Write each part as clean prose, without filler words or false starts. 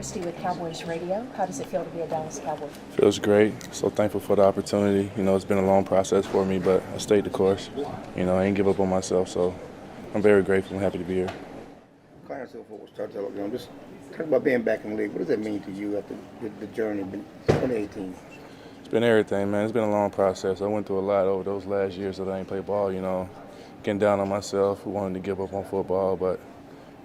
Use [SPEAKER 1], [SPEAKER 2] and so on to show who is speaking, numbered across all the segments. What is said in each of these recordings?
[SPEAKER 1] 360 with Cowboys Radio. How does it feel to be a Dallas Cowboy?
[SPEAKER 2] Feels great. So thankful for the opportunity. It's been a long process for me, but I stayed the course. I ain't give up on myself, so I'm very grateful and happy to be here.
[SPEAKER 3] Clarence, before we start talking, just talk about being back in the league. What does that mean to you after the journey in 2018?
[SPEAKER 2] It's been everything, man. It's been a long process. I went through a lot over those last years that I ain't played ball, getting down on myself, wanting to give up on football, but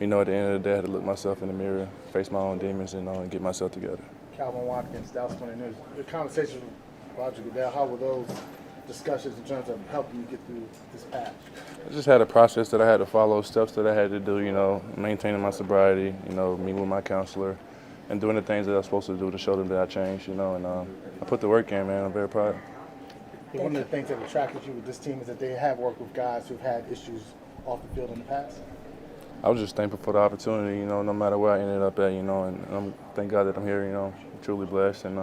[SPEAKER 2] at the end of the day, I had to look myself in the mirror, face my own demons, and get myself together.
[SPEAKER 4] Calvin Watkins, Dallas 20 News. The conversation with Roger Goodell, how were those discussions in terms of helping you get through this patch?
[SPEAKER 2] I just had a process that I had to follow, steps that I had to do, maintaining my sobriety, meeting with my counselor, and doing the things that I was supposed to do to show them that I changed, and I put the work in, man. I'm very proud.
[SPEAKER 4] One of the things that attracted you with this team is that they have worked with guys who've had issues off the field in the past.
[SPEAKER 2] I was just thankful for the opportunity, no matter where I ended up at, and thank God that I'm here, truly blessed, and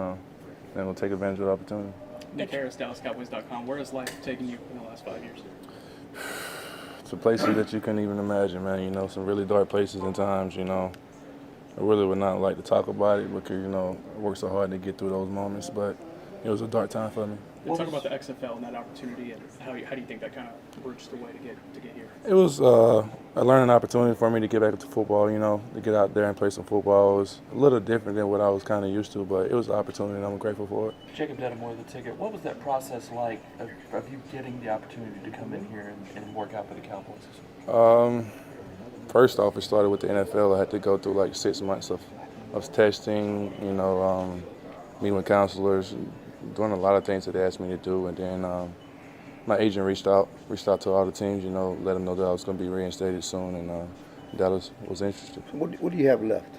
[SPEAKER 2] we'll take advantage of the opportunity.
[SPEAKER 5] Nick Harris, DallasCowboys.com. Where has life taken you in the last 5 years?
[SPEAKER 2] It's places that you couldn't even imagine, man. Some really dark places and times, I really would not like to talk about it because, I worked so hard to get through those moments, but it was a dark time for me.
[SPEAKER 5] Talk about the XFL and that opportunity, and how do you think that kind of bridged the way to get here?
[SPEAKER 2] It was a learning opportunity for me to get back into football, to get out there and play some football. It was a little different than what I was kind of used to, but it was an opportunity, and I'm grateful for it.
[SPEAKER 6] Jacob Dedamore, the ticket. What was that process like of you getting the opportunity to come in here and work out for the Cowboys?
[SPEAKER 2] First off, it started with the NFL. I had to go through like 6 months of testing, meeting with counselors, doing a lot of things that they asked me to do, and then my agent reached out to all the teams, let them know that I was going to be reinstated soon, and Dallas was interested.
[SPEAKER 3] What do you have left?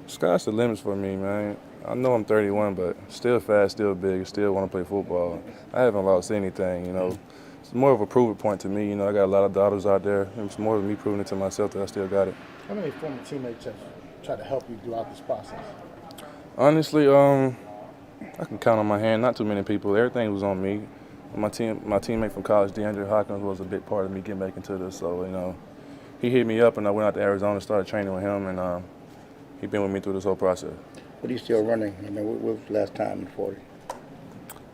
[SPEAKER 2] Sky's the limits for me, man. I know I'm 31, but still fast, still big, still want to play football. I haven't lost anything, It's more of a proving point to me, I got a lot of daughters out there. It's more of me proving it to myself that I still got it.
[SPEAKER 4] How many former teammates have tried to help you throughout this process?
[SPEAKER 2] Honestly, I can count on my hand. Not too many people. Everything was on me. My teammate from college, DeAndre Hawkins, was a big part of me getting back into this. So, he hit me up, and I went out to Arizona and started training with him, and he's been with me through this whole process.
[SPEAKER 3] But he's still running. What was the last time in 40?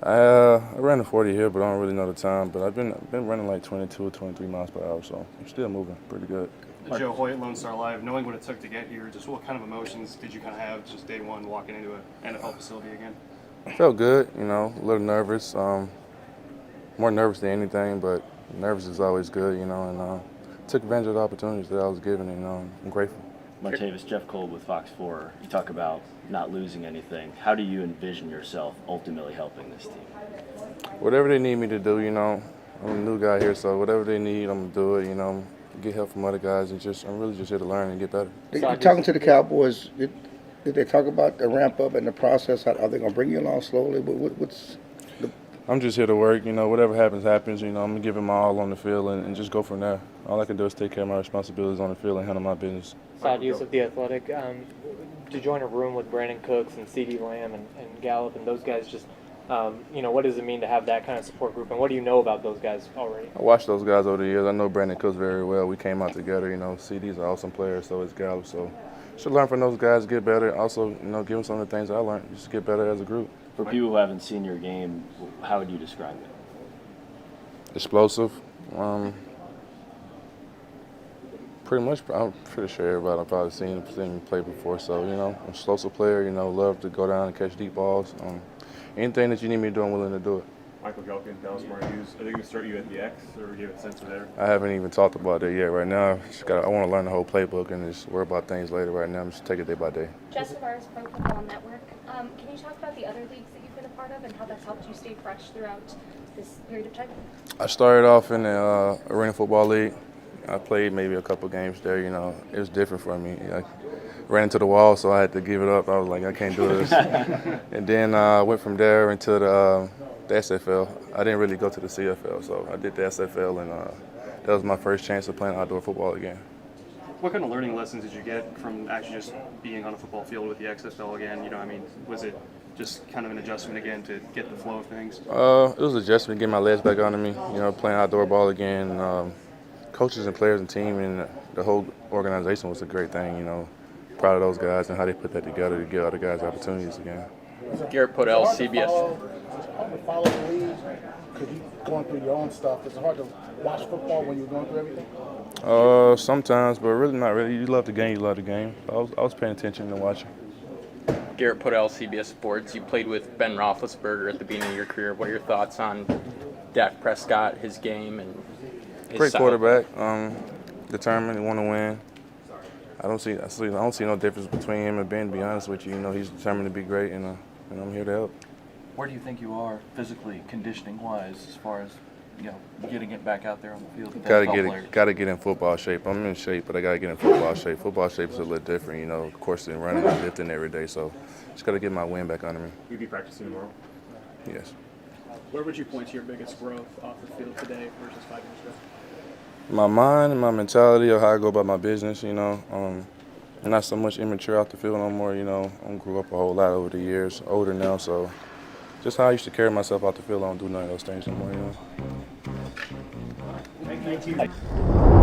[SPEAKER 2] I ran the 40 here, but I don't really know the time. But I've been running like 22 or 23 miles per hour, so I'm still moving pretty good.
[SPEAKER 7] Joe Hoyt, Lone Star Live, knowing what it took to get here, just what kind of emotions did you kind of have just day one walking into an NFL facility again?
[SPEAKER 2] Felt good, a little nervous. More nervous than anything, but nervous is always good, and took advantage of the opportunities that I was given, and I'm grateful.
[SPEAKER 8] Martavis, Jeff Kolb with Fox 4. You talk about not losing anything. How do you envision yourself ultimately helping this team?
[SPEAKER 2] Whatever they need me to do, I'm a new guy here, so whatever they need, I'm going to do it, get help from other guys, and I'm really just here to learn and get better.
[SPEAKER 3] You're talking to the Cowboys. Did they talk about the ramp up and the process? Are they going to bring you along slowly?
[SPEAKER 2] I'm just here to work. Whatever happens, happens. I'm going to give it my all on the field and just go from there. All I can do is take care of my responsibilities on the field and handle my business.
[SPEAKER 9] Side use of The Athletic. To join a room with Brandon Cooks and CeeDee Lamb and Gallup and those guys, just, what does it mean to have that kind of support group? And what do you know about those guys already?
[SPEAKER 2] I watched those guys over the years. I know Brandon Cooks very well. We came out together. CeeDee's an awesome player, so is Gallup. So should learn from those guys, get better. Also, give them some of the things I learned, just get better as a group.
[SPEAKER 8] For people who haven't seen your game, how would you describe it?
[SPEAKER 2] Explosive. Pretty much, I'm pretty sure everybody I've probably seen me play before. So, I'm an explosive player, love to go down and catch deep balls. Anything that you need me to do, I'm willing to do it.
[SPEAKER 7] Michael Galkin, Dallas Cowboys. Are they going to start you at the X, or do you have a sense of there?
[SPEAKER 2] I haven't even talked about that yet. Right now, I want to learn the whole playbook and just worry about things later. Right now, I'm just take it day by day.
[SPEAKER 10] Jeff Tavares, Pro Football Network. Can you talk about the other leagues that you've been a part of and how that's helped you stay fresh throughout this period of time?
[SPEAKER 2] I started off in the Arena Football League. I played maybe a couple games there. It was different for me. I ran into the wall, so I had to give it up. I was like, I can't do this. And then I went from there into the SFL. I didn't really go to the CFL, so I did the SFL, and that was my first chance of playing outdoor football again.
[SPEAKER 7] What kind of learning lessons did you get from actually just being on a football field with the XFL again? Was it just kind of an adjustment again to get the flow of things?
[SPEAKER 2] It was an adjustment, getting my legs back under me, playing outdoor ball again. Coaches and players and team and the whole organization was a great thing, proud of those guys and how they put that together to give other guys opportunities again.
[SPEAKER 11] Garrett Podell, CBS.
[SPEAKER 4] It's hard to follow the league because you're going through your own stuff. It's hard to watch football when you're going through everything.
[SPEAKER 2] Sometimes, but really not really. You love the game, you love the game. I was paying attention and watching.
[SPEAKER 11] Garrett Podell, CBS Sports. You played with Ben Roethlisberger at the beginning of your career. What are your thoughts on Dak Prescott, his game, and his
[SPEAKER 2] Great
[SPEAKER 11] style?
[SPEAKER 2] quarterback, determined, want to win. I don't see no difference between him and Ben. To be honest with you, he's determined to be great, and I'm here to help.
[SPEAKER 6] Where do you think you are physically, conditioning-wise, as far as getting it back out there on the field?
[SPEAKER 2] Got to get in football shape. I'm in shape, but I got to get in football shape. Football shape is a little different, of course, than running and lifting every day. So just got to get my wind back under me.
[SPEAKER 7] You'll be practicing tomorrow?
[SPEAKER 2] Yes.
[SPEAKER 5] Where would you point to your biggest growth off the field today versus 5 years ago?
[SPEAKER 2] My mind and my mentality of how I go about my business, I'm not so much immature out the field no more, I grew up a whole lot over the years, older now, so just how I used to carry myself out the field, I don't do none of those things no more,
[SPEAKER 7] Thank you.